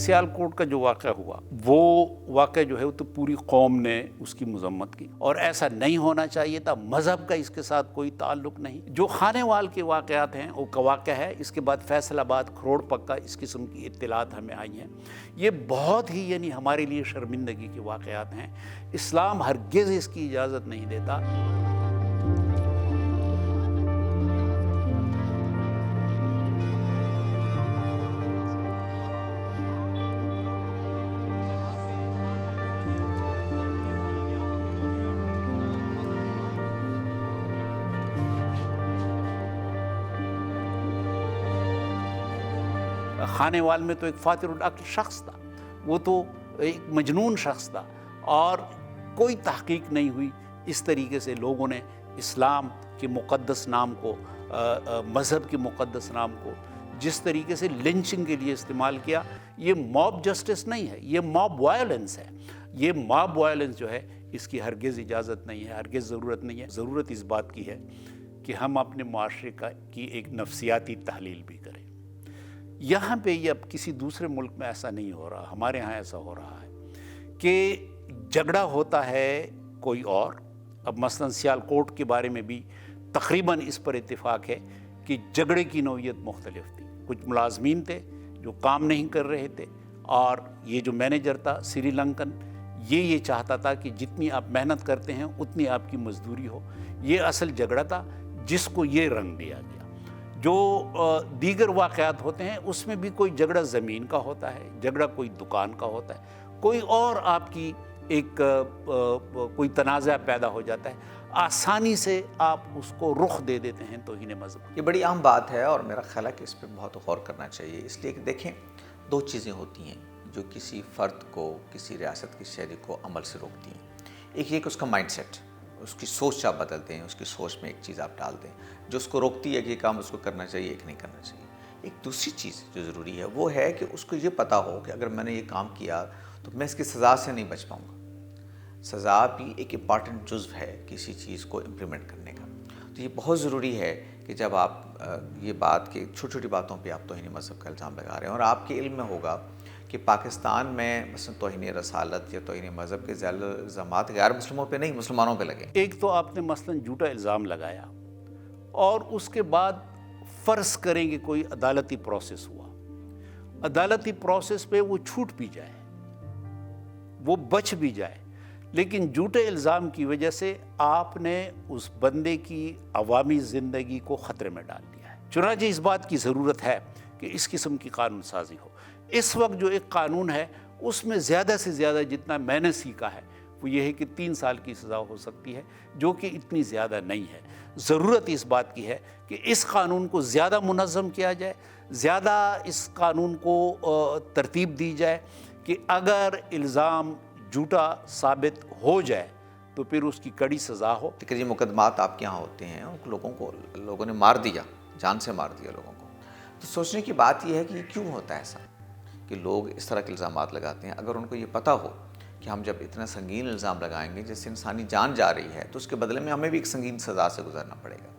सियालकोट का जो वाक़या हुआ, वो वाक़या जो है वो तो पूरी कौम ने उसकी मज़म्मत की और ऐसा नहीं होना चाहिए था। मज़हब का इसके साथ कोई ताल्लुक़ नहीं। जो खानेवाल के वाक़यात हैं वो का वाक़या है, इसके बाद फैसलाबाद, खरोड़ पक्का, इस किस्म की इत्तलात हमें आई हैं। ये बहुत ही यानी हमारे लिए शर्मिंदगी के वाक़यात हैं। इस्लाम हरगिज़ इसकी इजाज़त नहीं देता। खानेवाल में तो एक फातिरुल अक्ल शख्स था, वो तो एक मजनून शख्स था और कोई तहकीक नहीं हुई। इस तरीके से लोगों ने इस्लाम के मुक़द्दस नाम को, मज़हब के मुक़द्दस नाम को जिस तरीके से लिंचिंग के लिए इस्तेमाल किया, ये मॉब जस्टिस नहीं है, ये मॉब वायलेंस है। ये मॉब वायलेंस जो है इसकी हरगिज़ इजाज़त नहीं है, हरगिज़ ज़रूरत नहीं है। ज़रूरत इस बात की है कि हम अपने माशरे की एक नफ्सियाती तहलील भी करें। यहाँ पे ये अब किसी दूसरे मुल्क में ऐसा नहीं हो रहा, हमारे यहाँ ऐसा हो रहा है कि झगड़ा होता है कोई और। अब मसलन सियालकोट के बारे में भी तकरीबन इस पर इत्तिफाक है कि झगड़े की नौइयत मुख्तलिफ थी। कुछ मुलाजमीन थे जो काम नहीं कर रहे थे और ये जो मैनेजर था श्रीलंकन, ये चाहता था कि जितनी आप मेहनत करते हैं उतनी आपकी मजदूरी हो। ये असल झगड़ा था जिसको ये रंग दिया गया। जो दीगर वाक़यात होते हैं उसमें भी कोई झगड़ा ज़मीन का होता है, झगड़ा कोई दुकान का होता है, कोई और आपकी एक कोई तनाज़ा पैदा हो जाता है, आसानी से आप उसको रुख दे देते हैं तौहीन मज़हब। ये बड़ी आम बात है और मेरा ख्याल है कि इस पर बहुत गौर करना चाहिए, इसलिए कि देखें, दो चीज़ें होती हैं जो किसी फ़र्द को, किसी रियासत के शहरी को अमल से रोकती हैं। एक ये कि उसका माइंड सेट, उसकी सोच आप बदल दें, उसकी सोच में एक चीज़ आप डाल दें जो उसको रोकती है कि ये काम उसको करना चाहिए, एक नहीं करना चाहिए। एक दूसरी चीज़ जो ज़रूरी है वो है कि उसको ये पता हो कि अगर मैंने ये काम किया तो मैं इसकी सज़ा से नहीं बच पाऊँगा। सज़ा भी एक इम्पॉर्टेंट जुज़्व है किसी चीज़ को इम्प्लीमेंट करने का। तो ये बहुत ज़रूरी है कि जब आप ये बात कि छोटी छोटी बातों पर आप तौहीन मज़हब का इल्ज़ाम लगा रहे हैं और आपके इल्म में होगा कि पाकिस्तान में मसलन तौहीन रसालत या तौहीन मज़हब के ज़्यादा इल्ज़ामात गैर मुस्लिमों पे नहीं, मुसलमानों पे लगे। एक तो आपने मसलन झूठा इल्ज़ाम लगाया और उसके बाद फ़र्ज़ करेंगे कोई अदालती प्रोसेस हुआ, अदालती प्रोसेस पे वो छूट भी जाए, वो बच भी जाए, लेकिन झूठे इल्ज़ाम की वजह से आपने उस बंदे की अवामी ज़िंदगी को ख़तरे में डाल दिया है। चुनांचे इस बात की ज़रूरत है कि इस किस्म की कानून साजी हो। इस वक्त जो एक कानून है उसमें ज़्यादा से ज़्यादा जितना मैंने सीखा है वो ये है कि 3 साल की सज़ा हो सकती है, जो कि इतनी ज़्यादा नहीं है। ज़रूरत इस बात की है कि इस कानून को ज़्यादा मुनज़्ज़म किया जाए, ज़्यादा इस कानून को तरतीब दी जाए कि अगर इल्ज़ाम झूठा साबित हो जाए तो फिर उसकी कड़ी सज़ा हो। लेकिन ये मुकदमात आपके यहाँ होते हैं, लोगों ने मार दिया, जान से मार दिया लोगों को। तो सोचने की बात यह है कि क्यों होता है ऐसा कि लोग इस तरह के इल्ज़ामात लगाते हैं। अगर उनको ये पता हो कि हम जब इतना संगीन इल्ज़ाम लगाएंगे जिससे इंसानी जान जा रही है तो उसके बदले में हमें भी एक संगीन सज़ा से गुजरना पड़ेगा।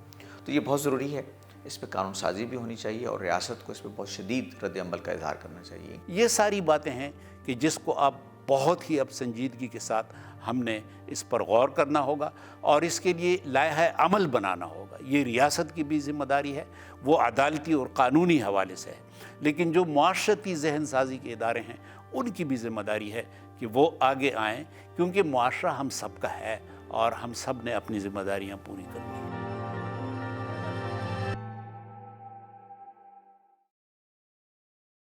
तो ये बहुत ज़रूरी है, इस पर कानून साजी भी होनी चाहिए और रियासत को इस पर बहुत शदीद रद्द-ए-अमल का इज़हार करना चाहिए। ये सारी बातें हैं कि जिसको आप बहुत ही अब संजीदगी के साथ हमने इस पर गौर करना होगा और इसके लिए लायहा अमल बनाना होगा। ये रियासत की भी ज़िम्मेदारी है, वो अदालती और कानूनी हवाले से है, लेकिन जो मुआशरती ज़हन साजी के इदारे हैं उनकी भी ज़िम्मेदारी है कि वो आगे आएँ, क्योंकि मुआशरा हम सब का है और हम सब ने अपनी ज़िम्मेदारियाँ पूरी करनी हैं।